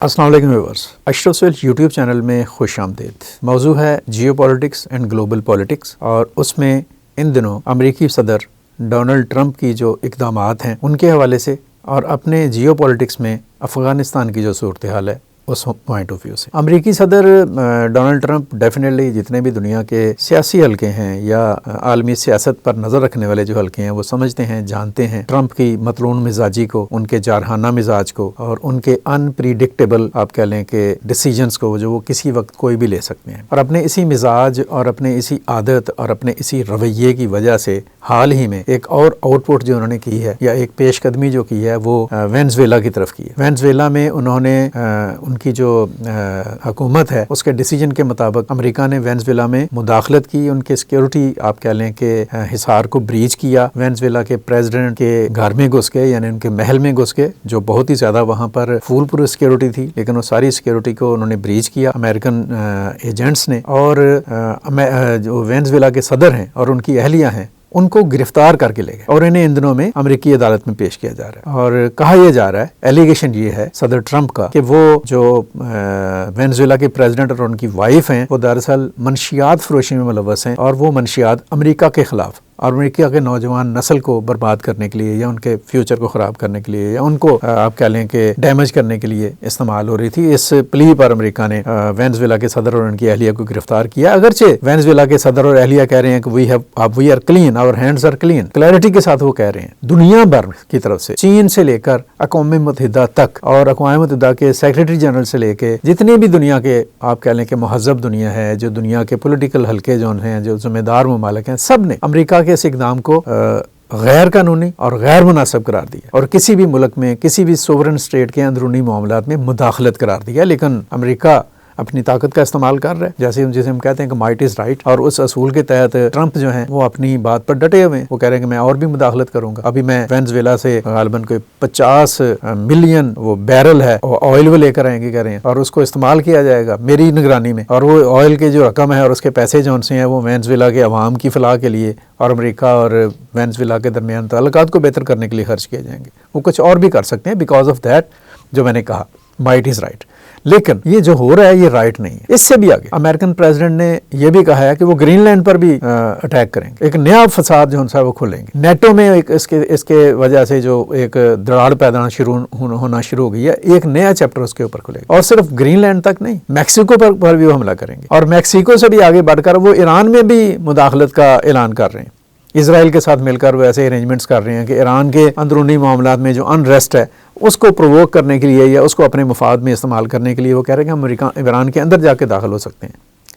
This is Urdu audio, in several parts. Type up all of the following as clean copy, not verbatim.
السلام علیکم viewers, Ashraf Sohail YouTube channel میں خوش آمدید۔ موضوع ہے geo politics and global politics, اور اس میں ان دنوں امریکی صدر ڈونلڈ ٹرمپ کی جو اقدامات ہیں ان کے حوالے سے، اور اپنے جیو پولیٹکس میں افغانستان کی جو صورتحال ہے اس پوائنٹ آف ویو سے۔ امریکی صدر ڈونلڈ ٹرمپ ڈیفینیٹلی جتنے بھی دنیا کے سیاسی حلقے ہیں یا عالمی سیاست پر نظر رکھنے والے جو حلقے ہیں وہ سمجھتے ہیں، جانتے ہیں ٹرمپ کی مطلون مزاجی کو، ان کے جارحانہ مزاج کو، اور ان کے ان پریڈکٹیبل آپ کہہ لیں کہ ڈیسیجنز کو جو وہ کسی وقت کوئی بھی لے سکتے ہیں۔ اور اپنے اسی مزاج اور اپنے اسی عادت اور اپنے اسی رویے کی وجہ سے حال ہی میں ایک اور آؤٹ پٹ جو انہوں نے کی ہے یا ایک پیش قدمی جو کی ہے وہ وینزویلا کی طرف کی ہے۔ وینزویلا میں انہوں نے ان کی جو حکومت ہے اس کے ڈیسیجن کے مطابق امریکہ نے وینزویلا میں مداخلت کی، ان کے سیکیورٹی آپ کہہ لیں کہ حصار کو بریچ کیا، وینزویلا کے پریزیڈنٹ کے گھر میں گھس گئے، یعنی ان کے محل میں گھس گئے، جو بہت ہی زیادہ وہاں پر فول پروف سیکیورٹی تھی، لیکن وہ ساری سیکیورٹی کو انہوں نے بریچ کیا امریکن ایجنٹس نے، اور جو وینزویلا کے صدر ہیں اور ان کی اہلیہ ہیں ان کو گرفتار کر کے لے گئے، اور انہیں ان دنوں میں امریکی عدالت میں پیش کیا جا رہا ہے۔ اور کہا یہ جا رہا ہے، ایلیگیشن یہ ہے صدر ٹرمپ کا کہ وہ جو وینزویلا کے پریزیڈنٹ اور ان کی وائف ہیں وہ دراصل منشیات فروشی میں ملوث ہیں، اور وہ منشیات امریکہ کے خلاف اور امریکہ کے نوجوان نسل کو برباد کرنے کے لیے یا ان کے فیوچر کو خراب کرنے کے لیے یا ان کو آپ کہہ لیں کہ ڈیمیج کرنے کے لیے استعمال ہو رہی تھی۔ اس پلی پر امریکہ نے وینزویلا کے صدر اور ان کی اہلیہ کو گرفتار کیا، اگرچہ وینزویلا کے صدر اور اہلیہ کہہ رہے ہیں کہ وی آر کلین، اور ہینڈز آر کلین، کلیئرٹی کے ساتھ وہ کہہ رہے ہیں۔ دنیا بھر کی طرف سے، چین سے لے کر اقوام متحدہ تک اور اقوام متحدہ کے سیکریٹری جنرل سے لے کے جتنے بھی دنیا کے آپ کہہ لیں کہ مہذب دنیا ہے، جو دنیا کے پولیٹیکل حلقے جو ہیں، جو ذمہ دار ممالک ہیں، سب نے امریکہ کے اس اقدام کو غیر قانونی اور غیر مناسب قرار دیا، اور کسی بھی ملک میں کسی بھی سوورن اسٹیٹ کے اندرونی معاملات میں مداخلت قرار دیا۔ لیکن امریکہ اپنی طاقت کا استعمال کر رہا ہے، جیسے ہم کہتے ہیں کہ مائٹ از رائٹ، اور اس اصول کے تحت ٹرمپ جو ہیں وہ اپنی بات پر ڈٹے ہوئے ہیں۔ وہ کہہ رہے ہیں کہ میں اور بھی مداخلت کروں گا، ابھی میں وینزویلا سے غالباً کوئی 50 ملین وہ بیرل ہے آئل وہ لے کر آئیں گے کہہ رہے ہیں، اور اس کو استعمال کیا جائے گا میری نگرانی میں، اور وہ آئل کے جو رقم ہے اور اس کے پیسے جو سے ہیں وہ وینزویلا کے عوام کی فلاح کے لیے اور امریکہ اور وینزویلا کے درمیان تعلقات کو بہتر کرنے کے لیے خرچ کیے جائیں گے۔ وہ کچھ اور بھی کر سکتے ہیں بیکاز آف دیٹ جو میں نے کہا مائٹ از رائٹ، لیکن یہ جو ہو رہا ہے یہ رائٹ نہیں ہے۔ اس سے بھی آگے امریکن پریزیڈنٹ نے یہ بھی کہا ہے کہ وہ گرین لینڈ پر بھی اٹیک کریں گے، ایک نیا فساد جو ہے وہ کھولیں گے۔ نیٹو میں اس کے وجہ سے جو ایک دراڑ پیدا ہونا شروع ہو گئی ہے، ایک نیا چیپٹر اس کے اوپر کھلے گا، اور صرف گرین لینڈ تک نہیں، میکسیکو پر بھی وہ حملہ کریں گے، اور میکسیکو سے بھی آگے بڑھ کر وہ ایران میں بھی مداخلت کا اعلان کر رہے ہیں۔ اسرائیل کے ساتھ مل کر وہ ایسے ارینجمنٹس کر رہے ہیں کہ ایران کے اندرونی معاملات میں جو انریسٹ ہے اس کو پرووک کرنے کے لیے یا اس کو اپنے مفاد میں استعمال کرنے کے لیے وہ کہہ رہے ہیں کہ ہم ایران کے اندر جا کے داخل ہو سکتے ہیں۔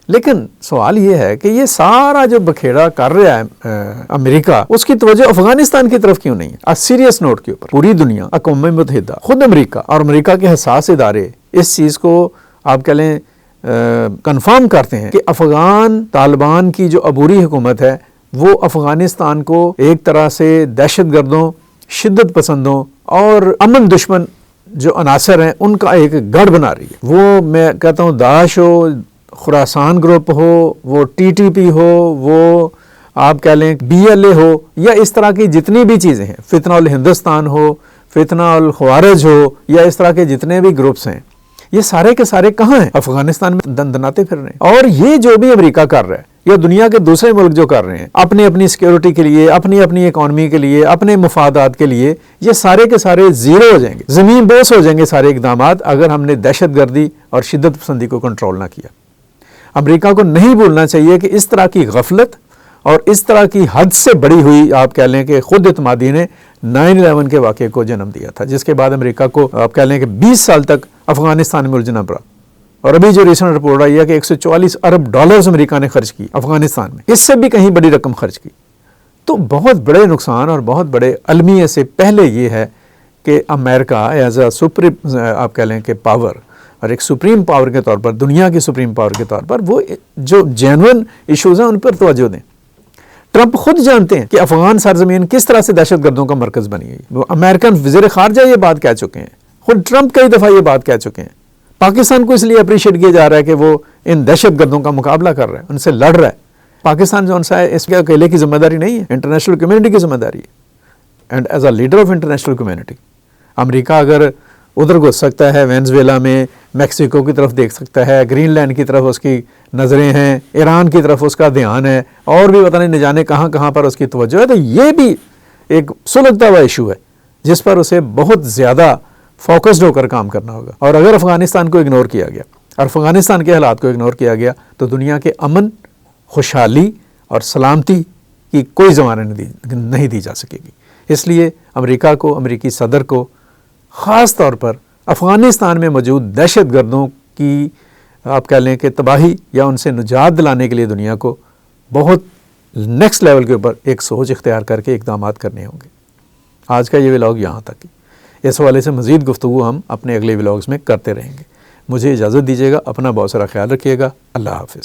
لیکن سوال یہ ہے کہ یہ سارا جو بکھیڑا کر رہا ہے امریکہ، اس کی توجہ افغانستان کی طرف کیوں نہیں ہے؟ سیریس نوٹ کے اوپر پوری دنیا، اقوام متحدہ، خود امریکہ اور امریکہ کے حساس ادارے اس چیز کو آپ کہہ لیں کنفرم کرتے ہیں کہ افغان طالبان کی جو عبوری حکومت ہے وہ افغانستان کو ایک طرح سے دہشت گردوں، شدت پسندوں اور امن دشمن جو عناصر ہیں ان کا ایک گڑھ بنا رہی ہے۔ وہ میں کہتا ہوں داعش ہو، خراسان گروپ ہو، وہ TTP ہو، وہ آپ کہہ لیں BLA ہو، یا اس طرح کی جتنی بھی چیزیں ہیں، فتنہ الہندوستان ہو، فتنہ الخوارج ہو، یا اس طرح کے جتنے بھی گروپس ہیں، یہ سارے کے سارے کہاں ہیں؟ افغانستان میں دندناتے پھر رہے ہیں۔ اور یہ جو بھی امریکہ کر رہا ہے یا دنیا کے دوسرے ملک جو کر رہے ہیں اپنی سیکیورٹی کے لیے، اپنی اکانومی کے لیے، اپنے مفادات کے لیے، یہ سارے کے سارے زیرو ہو جائیں گے، زمین بوس ہو جائیں گے سارے اقدامات اگر ہم نے دہشت گردی اور شدت پسندی کو کنٹرول نہ کیا۔ امریکہ کو نہیں بھولنا چاہیے کہ اس طرح کی غفلت اور اس طرح کی حد سے بڑی ہوئی آپ کہہ لیں کہ خود اعتمادی نے 9/11 کے واقعے کو جنم دیا تھا، جس کے بعد امریکہ کو آپ کہہ لیں کہ 20 سال تک افغانستان میں الجھنا پڑا، اور ابھی جو ریسنٹ رپورٹ آئی ہے کہ $144 ارب امریکہ نے خرچ کی افغانستان میں، اس سے بھی کہیں بڑی رقم خرچ کی۔ تو بہت بڑے نقصان اور بہت بڑے المیہ سے پہلے یہ ہے کہ امریکہ ایز اے سپریم آپ کہہ لیں کہ پاور، اور ایک سپریم پاور کے طور پر، دنیا کی سپریم پاور کے طور پر، وہ جو جینوئن ایشوز ہیں ان پر توجہ دیں۔ ٹرمپ خود جانتے ہیں کہ افغان سرزمین کس طرح سے دہشت گردوں کا مرکز بنی ہے، وہ امریکن وزیر خارجہ یہ بات کہہ چکے ہیں، خود ٹرمپ کئی دفعہ یہ بات کہہ چکے ہیں۔ پاکستان کو اس لیے اپریشیٹ کیا جا رہا ہے کہ وہ ان دہشت گردوں کا مقابلہ کر رہا ہے، ان سے لڑ رہا ہے۔ پاکستان جو ہے اس کے اکیلے کی ذمہ داری نہیں ہے، انٹرنیشنل کمیونٹی کی ذمہ داری ہے، and as a leader of international community امریکہ اگر ادھر گھس سکتا ہے، وینزویلا میں، میکسیکو کی طرف دیکھ سکتا ہے، گرین لینڈ کی طرف اس کی نظریں ہیں، ایران کی طرف اس کا دھیان ہے، اور بھی پتہ نہیں جانے کہاں کہاں پر اس کی توجہ ہے. تو یہ بھی ایک سلگتا ہوا ایشو ہے جس پر اسے بہت زیادہ فوکسڈ ہو کر کام کرنا ہوگا. اور اگر افغانستان کو اگنور کیا گیا اور افغانستان کے حالات کو اگنور کیا گیا تو دنیا کے امن، خوشحالی اور سلامتی کی کوئی ضمانت نہیں دی جا سکے گی. اس لیے امریکہ کو، امریکی صدر کو خاص طور پر افغانستان میں موجود دہشت گردوں کی آپ کہہ لیں کہ تباہی یا ان سے نجات دلانے کے لیے دنیا کو بہت نیکسٹ لیول کے اوپر ایک سوچ اختیار کر کے اقدامات کرنے ہوں گے. آج کا یہ ولاگ یہاں تک ہے. اس حوالے سے مزید گفتگو ہم اپنے اگلے ولاگز میں کرتے رہیں گے. مجھے اجازت دیجیے گا. اپنا بہت سارا خیال رکھیے گا. اللہ حافظ.